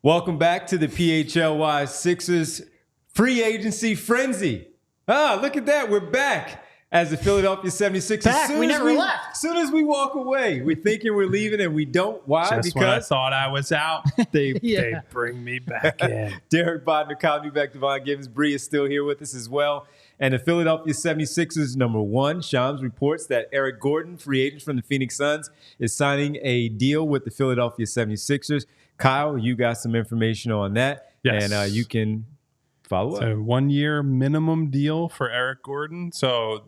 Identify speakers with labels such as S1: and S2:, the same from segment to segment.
S1: Welcome back to the PHLY Sixers free agency frenzy. Look at that. We're back as the Philadelphia 76ers.
S2: Back. We never left.
S1: As soon as we walk away, we're thinking we're leaving and we don't. Why?
S3: Just when I thought I was out, they bring me back in.
S1: Derek Bodner, Kyle Neubeck, Devon Givens, Bree is still here with us as well. And the Philadelphia 76ers, number one, Shams reports that Eric Gordon, free agent from the Phoenix Suns, is signing a deal with the Philadelphia 76ers. Kyle, you got some information on that.
S3: Yes.
S1: And you can follow up.
S3: So 1 year minimum deal for Eric Gordon. So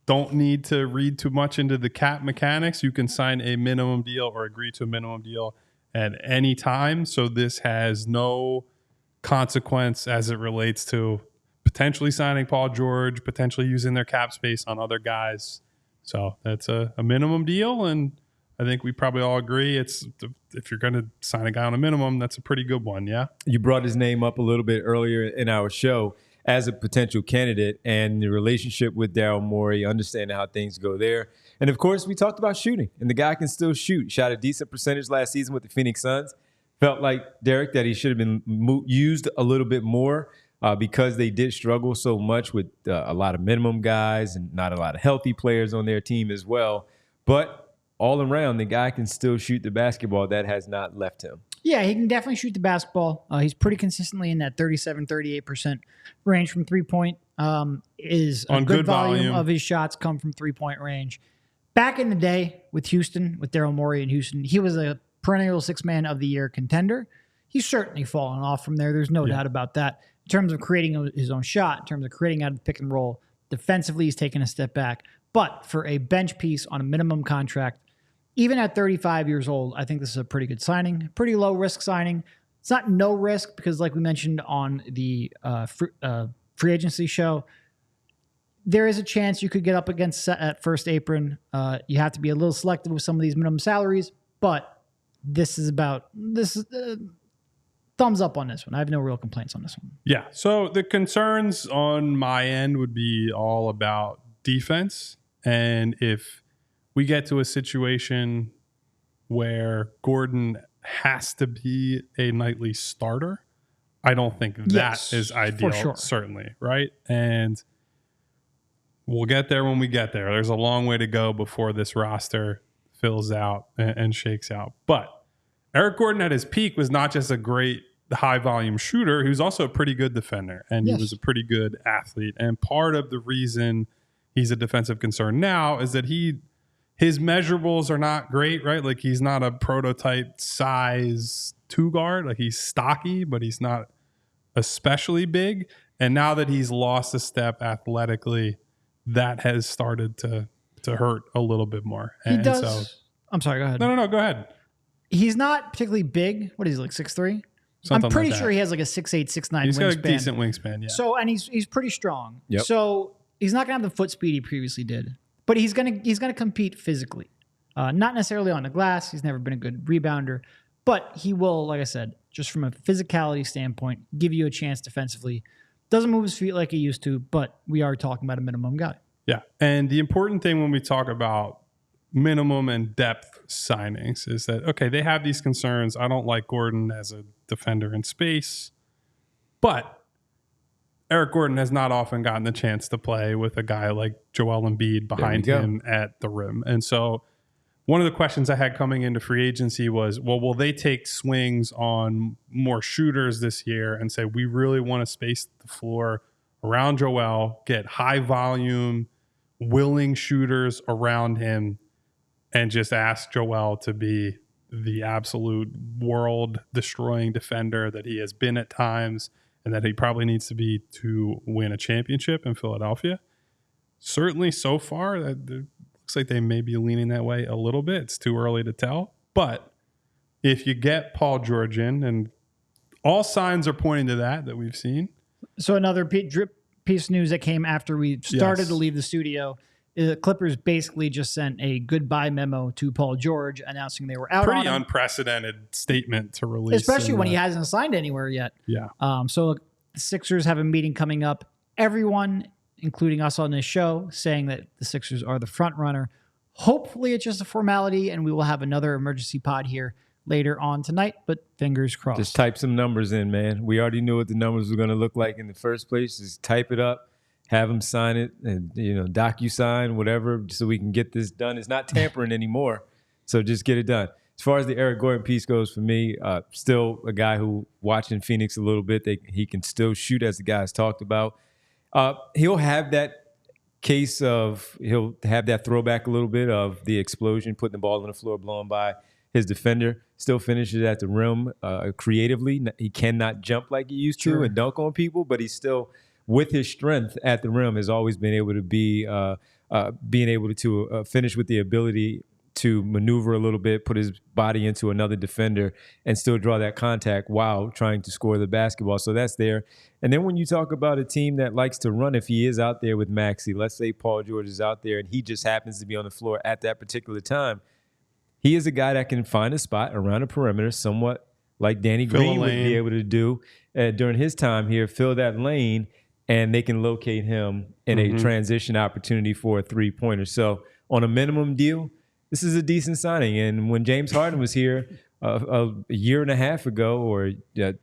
S3: don't need to read too much into the cap mechanics. You can sign a minimum deal or agree to a minimum deal at any time. So this has no consequence as it relates to potentially signing Paul George, potentially using their cap space on other guys. So that's a minimum deal. And I think we probably all agree if you're going to sign a guy on a minimum, that's a pretty good one, yeah?
S1: You brought his name up a little bit earlier in our show as a potential candidate and the relationship with Daryl Morey, understanding how things go there. And, of course, we talked about shooting, and the guy can still shoot. Shot a decent percentage last season with the Phoenix Suns. Felt like, Derek, that he should have been used a little bit more because they did struggle so much with a lot of minimum guys and not a lot of healthy players on their team as well. But all around, the guy can still shoot the basketball. That has not left him.
S2: Yeah, he can definitely shoot the basketball. He's pretty consistently in that 37-38% range from three-point. Is a good volume of his shots come from three-point range. Back in the day with Houston, with Daryl Morey in Houston, he was a perennial six-man of the year contender. He's certainly fallen off from there. There's no doubt about that. In terms of creating his own shot, in terms of creating out of the pick and roll, defensively he's taken a step back. But for a bench piece on a minimum contract, even at 35 years old, I think this is a pretty good signing, pretty low risk signing. It's not no risk because, like we mentioned on the free agency show, there is a chance you could get up against at first apron. You have to be a little selective with some of these minimum salaries, but this is thumbs up on this one. I have no real complaints on this one.
S3: Yeah. So the concerns on my end would be all about defense. And if we get to a situation where Gordon has to be a nightly starter, I don't think that is ideal, certainly, right? And we'll get there when we get there. There's a long way to go before this roster fills out and shakes out. But Eric Gordon at his peak was not just a great high-volume shooter. He was also a pretty good defender, and he was a pretty good athlete. And part of the reason he's a defensive concern now is that his measurables are not great, right? Like he's not a prototype size 2 guard. Like he's stocky, but he's not especially big. And now that he's lost a step athletically, that has started to hurt a little bit more.
S2: He does. I'm sorry, go ahead.
S3: No, go ahead.
S2: He's not particularly big. What is he, like 6'3"? I'm pretty sure he has like a 6'8", 6'9" wingspan.
S3: He's got a decent wingspan, yeah.
S2: So, and he's pretty strong.
S1: Yep.
S2: So he's not going to have the foot speed he previously did. But he's gonna compete physically, not necessarily on the glass. He's never been a good rebounder, but he will, like I said, just from a physicality standpoint, give you a chance defensively. Doesn't move his feet like he used to, but we are talking about a minimum guy.
S3: Yeah, and the important thing when we talk about minimum and depth signings is that, okay, they have these concerns. I don't like Gordon as a defender in space, but Eric Gordon has not often gotten the chance to play with a guy like Joel Embiid behind him at the rim. And so one of the questions I had coming into free agency was, well, will they take swings on more shooters this year and say, we really want to space the floor around Joel, get high volume, willing shooters around him, and just ask Joel to be the absolute world-destroying defender that he has been at times and that he probably needs to be to win a championship in Philadelphia. Certainly so far, that looks like they may be leaning that way a little bit. It's too early to tell. But if you get Paul George in, and all signs are pointing to that we've seen.
S2: So another piece of news that came after we started to leave the studio, the Clippers basically just sent a goodbye memo to Paul George announcing they were out.
S3: Pretty unprecedented statement to release.
S2: Especially when he hasn't signed anywhere yet.
S3: Yeah.
S2: So the Sixers have a meeting coming up. Everyone, including us on this show, saying that the Sixers are the front runner. Hopefully it's just a formality and we will have another emergency pod here later on tonight, but fingers crossed.
S1: Just type some numbers in, man. We already knew what the numbers were going to look like in the first place. Just type it up, have them sign it, and DocuSign, whatever, so we can get this done. It's not tampering anymore, so just get it done. As far as the Eric Gordon piece goes, for me, still a guy who, watching Phoenix a little bit, he can still shoot, as the guys talked about. He'll have that case of, he'll have that throwback a little bit of the explosion, putting the ball on the floor, blowing by his defender. Still finishes at the rim creatively. He cannot jump like he used to and dunk on people, but he's still, with his strength at the rim, has always been able to be being able to finish with the ability to maneuver a little bit, put his body into another defender, and still draw that contact while trying to score the basketball. So that's there. And then when you talk about a team that likes to run, if he is out there with Maxey, let's say Paul George is out there and he just happens to be on the floor at that particular time, he is a guy that can find a spot around the perimeter, somewhat like Danny Green would be able to do during his time here, fill that lane, and they can locate him in a transition opportunity for a three-pointer. So on a minimum deal, this is a decent signing. And when James Harden was here a year and a half ago, or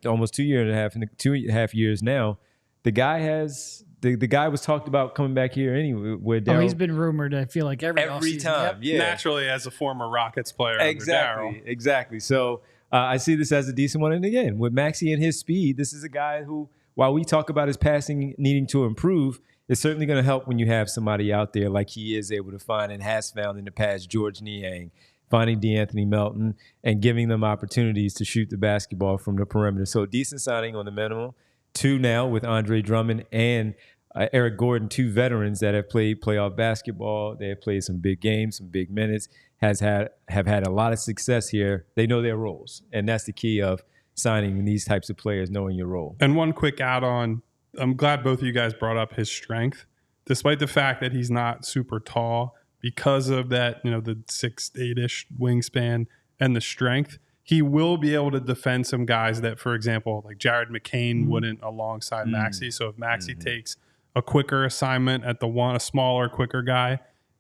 S1: almost 2 years and a half, 2.5 years now, the guy has the guy was talked about coming back here anyway. Where Daryl,
S2: he's been rumored, I feel like, every
S1: time. Yeah,
S3: naturally as a former Rockets player.
S1: Exactly. So I see this as a decent one. And again, with Maxey and his speed, this is a guy who, while we talk about his passing needing to improve, it's certainly going to help when you have somebody out there like he is able to find and has found in the past, George Niang, finding DeAnthony Melton, and giving them opportunities to shoot the basketball from the perimeter. So decent signing on the minimum. 2 now with Andre Drummond and Eric Gordon, 2 veterans that have played playoff basketball. They have played some big games, some big minutes, have had a lot of success here. They know their roles, and that's the key of signing these types of players, knowing your role.
S3: And one quick add-on, I'm glad both of you guys brought up his strength. Despite the fact that he's not super tall, because of that, the 6'8" wingspan and the strength, he will be able to defend some guys that, for example, like Jared McCain wouldn't alongside Maxey. So if Maxey takes a quicker assignment at a smaller, quicker guy,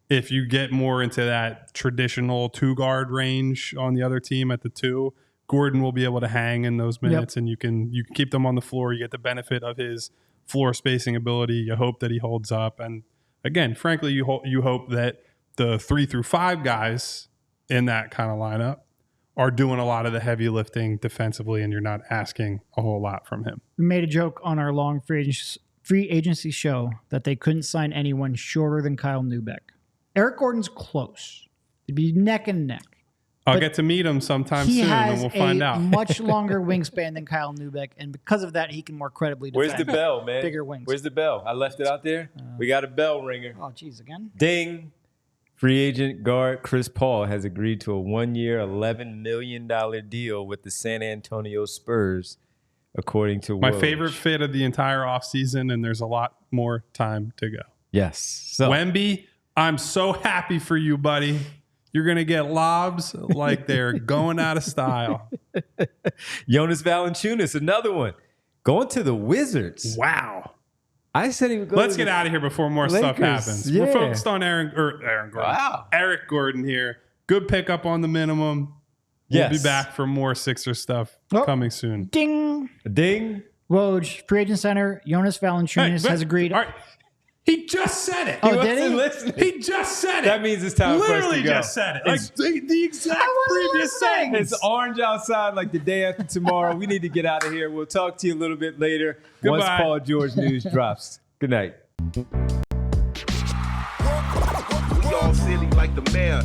S3: if you get more into that traditional 2-guard range on the other team at the 2, Gordon will be able to hang in those minutes, and you can keep them on the floor. You get the benefit of his floor spacing ability. You hope that he holds up. And again, frankly, you hope that the 3 through 5 guys in that kind of lineup are doing a lot of the heavy lifting defensively, and you're not asking a whole lot from him.
S2: We made a joke on our long free agency show that they couldn't sign anyone shorter than Kyle Neubeck. Eric Gordon's close. It'd be neck and neck.
S3: I'll get to meet him sometime soon, and we'll find out.
S2: He has a much longer wingspan than Kyle Neubeck, and because of that, he can more credibly defend.
S1: Where's the bell, man?
S2: Bigger wings.
S1: Where's the bell? I left it out there. We got a bell ringer.
S2: Oh, geez, again?
S1: Ding. Free agent guard Chris Paul has agreed to a 1-year, $11 million deal with the San Antonio Spurs, according to
S3: my
S1: Woj.
S3: favorite fit of the entire offseason, and there's a lot more time to go.
S1: Yes. So
S3: Wemby, I'm so happy for you, buddy. You're going to get lobs like they're going out of style.
S1: Jonas Valanciunas, another one, going to the Wizards.
S3: Wow.
S1: I said he would go.
S3: Let's get out of here before more stuff happens.
S1: Yeah.
S3: We're focused on Aaron Gordon.
S1: Wow.
S3: Eric Gordon here. Good pickup on the minimum. We'll be back for more Sixer stuff coming soon.
S2: Ding.
S1: Ding.
S2: Woj, free agent center, Jonas Valanciunas has agreed.
S3: All right. He just said it.
S2: Oh, did he?
S1: Listening.
S3: He just said it.
S1: That means it's time for us to
S3: Literally
S1: go.
S3: just said it. Like the exact previous sentence.
S1: It's orange outside like the day after tomorrow. We need to get out of here. We'll talk to you a little bit later once Paul George news drops. Good night.
S4: We all silly like the mayor.